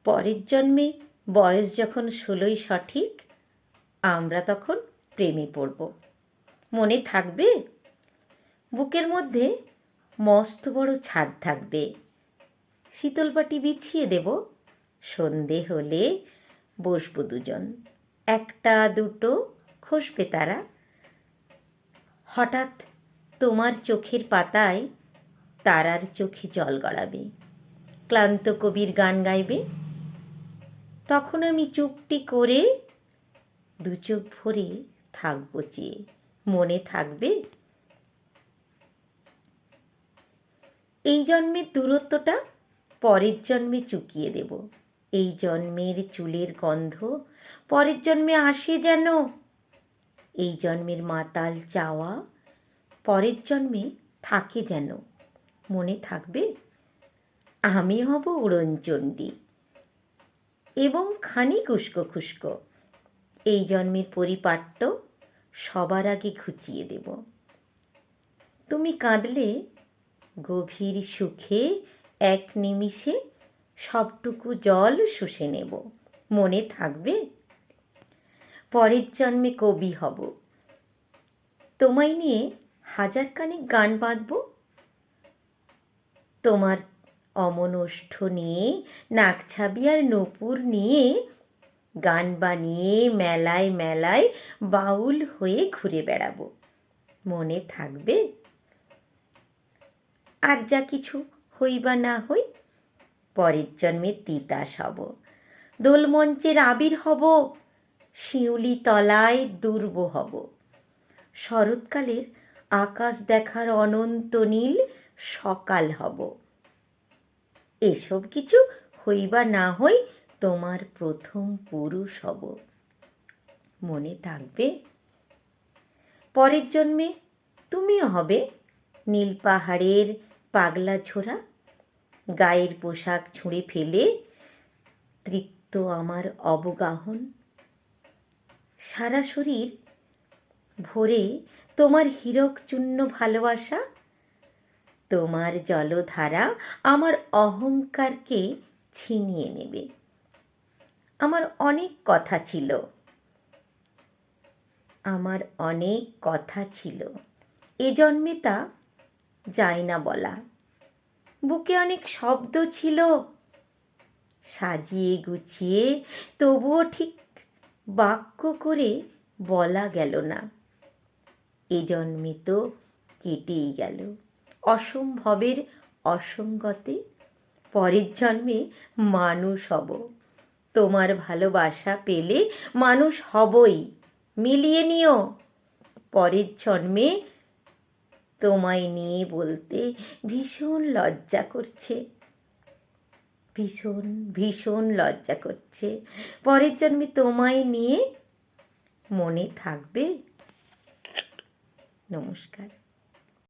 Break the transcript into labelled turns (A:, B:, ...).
A: পরের জন্মে বয়স যখন 16ই সঠিক, আমরা তখন প্রেমে পড়ব। মনে থাকবে? বুকের মধ্যে মস্ত বড় ছাদ থাকবে, শীতলপাটি বিছিয়ে দেব, সন্ধে হলে বসবো দুজন, একটা দুটো খসবে তারা। হঠাৎ তোমার চোখের পাতায় তারার চোখে জল গড়াবে, ক্লান্ত কবির গান গাইবে। তখন আমি চুপটি করে দু চোখ ভরে থাকবো চেয়ে। মনে থাকবে? এই জন্মের দূরত্বটা পরের জন্মে চুকিয়ে দেব। এই জন্মের চুলের গন্ধ পরের জন্মে আসে যেন। এই জন্মের মাতাল চাওয়া পরের জন্মে থাকে যেন। মনে থাকবে? আমি হব উড়নচণ্ডী এবং খানিক উস্কো খুস্কো। এই জন্মের পরিপাট্য সবার আগে ঘুচিয়ে দেব। তুমি কাঁদলে গভীর সুখে এক নিমিষে সবটুকু জল শুষে নেব। মনে থাকবে? পরের জন্মে কবি হব, তোমায় নিয়ে হাজারখানেক গান বাঁধব। তোমার অমন ওষ্ঠ নিয়ে, নাকছাবি আর নূপুর নিয়ে গান বানিয়ে মেলায় মেলায় বাউল হয়ে ঘুরে বেড়াবো। মনে থাকবে? আর যা কিছু হই বা না হই, পরের জন্মে তিতাস হব, দোলমঞ্চের আবির হব, শিউলি তলায় দুর্ব হব। শরৎকালের আকাশ দেখার অনন্ত নীল সকাল হব। এসব কিছু হই বা না হই, তোমার প্রথম পুরুষ হব। মনে থাকবে? পরের জন্মে তুমিও হবে নীল পাহাড়ের পাগলা ঝোরা, গায়ের পোশাক ছুঁড়ে ফেলে তৃপ্ত আমার অবগাহন। সারা শরীর ভরে তোমার হীরক চূর্ণ ভালোবাসা। তোমার জলধারা আমার অহংকারকে ছিনিয়ে নেবে। আমার অনেক কথা ছিল, আমার অনেক কথা ছিল, এ জন্মে তা যায় না বলা। বুকে অনেক শব্দ ছিল, সাজিয়ে গুছিয়ে তবুও ঠিক বাক্য করে বলা গেল না। এ জন্মে তো কেটেই গেল অসম্ভবের অসঙ্গতে। পরের জন্মে মানুষ হব, তোমার ভালোবাসা পেলে মানুষ হবই। মিলিয়ে নিও। পরের জন্মে তোমায় নিয়ে বলতে ভীষণ লজ্জা করছে, ভীষণ ভীষণ লজ্জা করছে। পরের জন্মে তোমায় নিয়ে। মনে থাকবে? নমস্কার।